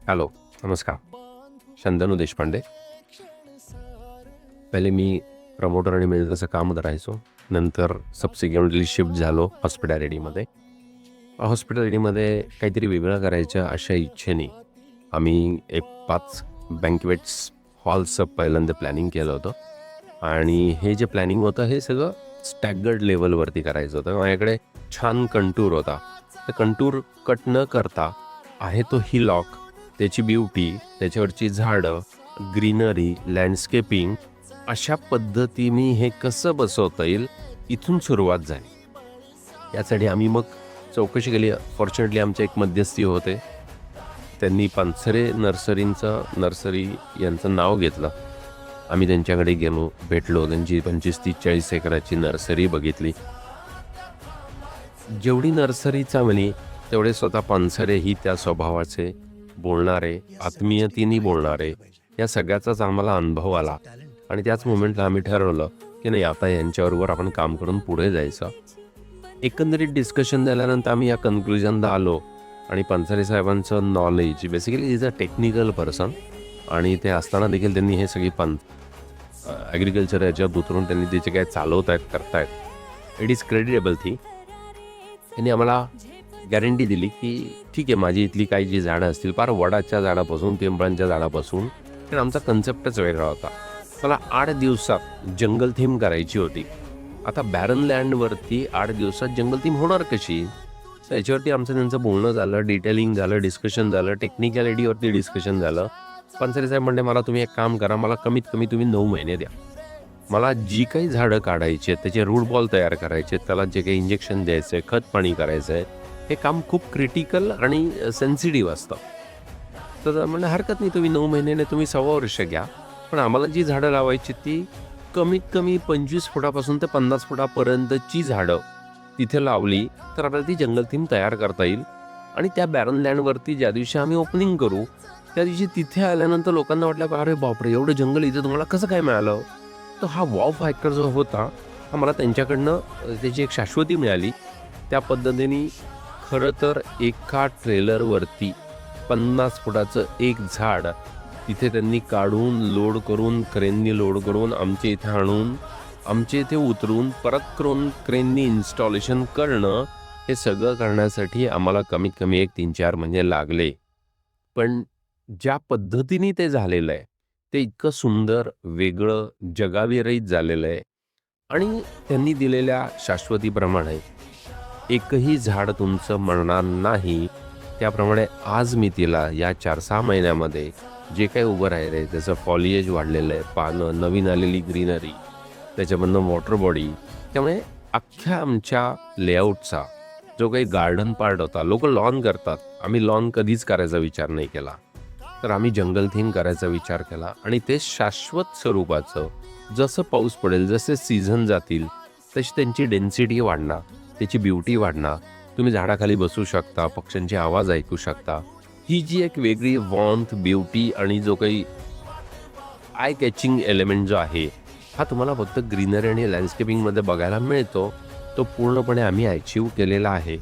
Hello, नमस्कार. शंतनू देशपांडे. पहिले मी promoter आणि मॅनेजरचं काम करायचो. नंतर सबसिक्वेंटली शिफ्ट झालो हॉस्पिटॅलिटीमध्ये. हॉस्पिटॅलिटीमध्ये काहीतरी वेगळं करायच्या अशा इच्छेने आम्ही एक 5 बँक्वेट्स हॉल्सचं पहिल्यांदा प्लॅनिंग केलं होतं. आणि हे जे प्लॅनिंग होतं हे सगळं स्टॅगर्ड लेवलवरती करायचं होतं. माझ्याकडे छान कंटूर होता. तर कंटूर कट न करता आहे तो हिलॉक, त्याची ब्युटी, त्याच्यावरची झाडं, ग्रीनरी, लँडस्केपिंग अशा पद्धतीने हे कसं बसवता येईल इथून सुरुवात झाली. यासाठी आम्ही मग चौकशी केली. फॉर्च्युनेटली आमचे एक मध्यस्थी होते, त्यांनी पानसरे नर्सरी यांचं नाव घेतलं. आम्ही त्यांच्याकडे गेलो, भेटलो, त्यांची 25-30-40 एकराची नर्सरी बघितली. जेवढी नर्सरी चांगली तेवढे स्वतः पानसरेही त्या स्वभावाचे, बोलणारे, आत्मीयतेने बोलणारे, या सगळ्याचाच आम्हाला अनुभव आला. आणि त्याच मोमेंटला आम्ही ठरवलं की नाही, आता यांच्याबरोबर आपण काम करून पुढे जायचं. एकंदरीत डिस्कशन झाल्यानंतर आम्ही या कन्क्लुजनला आलो. आणि पानसरे साहेबांचं knowledge, basically is a technical person, आणि ते असताना देखील त्यांनी हे सगळी ॲग्रिकल्चर याच्यात उतरून त्यांनी त्याचे काय चालवत आहेत, करतायत, इट इज क्रेडिटेबल थिंग. त्यांनी आम्हाला गॅरंटी दिली की ठीक आहे, माझी इथली काही जी झाडं असतील, फार वडाच्या झाडापासून पिंपळांच्या झाडापासून, तर आमचा कन्सेप्टच वेगळा होता. मला 8 दिवसात जंगल थीम करायची होती. आता बॅरन लँडवरती 8 दिवसात जंगल थीम होणार कशी? तर याच्यावरती आमचं त्यांचं बोलणं झालं, डिटेलिंग झालं, डिस्कशन झालं, टेक्निकॅलिटीवरती डिस्कशन झालं. पानसरे साहेब म्हणले, मला तुम्ही एक काम करा, मला कमीत कमी तुम्ही 9 महिने द्या. मला जी काही झाडं काढायची आहेत, त्याचे रूट बॉल तयार करायचे आहेत, त्याला जे काही इंजेक्शन द्यायचं आहे, खत पाणी करायचं आहे, हे काम खूप क्रिटिकल आणि सेन्सिटिव्ह असतं. तर म्हणजे हरकत नाही, तुम्ही 9 महिन्याने तुम्ही 1.25 वर्ष घ्या, पण आम्हाला जी झाडं लावायची ती कमीत कमी 25 फुटापासून ते 50 फुटापर्यंतची झाडं तिथे लावली तर आपल्याला ती जंगल थीम तयार करता येईल. आणि त्या बॅरन लँडवरती ज्या दिवशी आम्ही ओपनिंग करू त्या दिवशी तिथे आल्यानंतर लोकांना वाटलं, अरे बापरे, एवढं जंगल इथे तुम्हाला कसं काय मिळालं? तर हा वॉव फॅक्टर जो होता हा मला त्यांच्याकडनं त्याची एक शाश्वती मिळाली. त्या पद्धतीने खरं तर एका ट्रेलरवरती 50 फुटाचं एक झाड तिथे त्यांनी काढून, लोड करून, क्रेननी लोड करून आमच्या इथे आणून, आमच्या इथे उतरून, परत करून क्रेननी इन्स्टॉलेशन करणं, हे सगळं करण्यासाठी आम्हाला कमीत कमी 3-4 महिने लागले. पण ज्या पद्धतीने ते झालेलं आहे ते इतकं सुंदर, वेगळं, जगाविरहित झालेलं आहे. आणि त्यांनी दिलेल्या शाश्वतीप्रमाणे एकही झाड तुमचं मरणार नाही. त्याप्रमाणे आज मी तिला या 4-6 महिन्यामध्ये जे काही उभं राहिलं आहे, त्याचं फॉलिएज वाढलेलं आहे, पानं, नवीन आलेली ग्रीनरी, त्याच्यामधनं वॉटर बॉडी, त्यामुळे अख्ख्या आमच्या लेआउटचा जो काही गार्डन पार्ट होता, लोक लॉन करतात, आम्ही लॉन कधीच करायचा विचार नाही केला. तर आम्ही जंगल थीम करायचा विचार केला. आणि ते शाश्वत स्वरूपाचं, जसं पाऊस पडेल, जसे सीझन जातील तशी त्यांची डेन्सिटी वाढणार, त्याची ब्युटी वाढणार, तुम्ही झाडाखाली बसू शकता, पक्ष्यांचे आवाज ऐकू शकता. ही जी एक वेगळी वॉर्मथ, ब्युटी आणि जो काही आय कॅचिंग एलिमेंट जो आहे, हा तुम्हाला फक्त ग्रीनरी आणि लँडस्केपिंगमध्ये बघायला मिळतो. तो पूर्णपणे आम्ही अचीव केलेला आहे.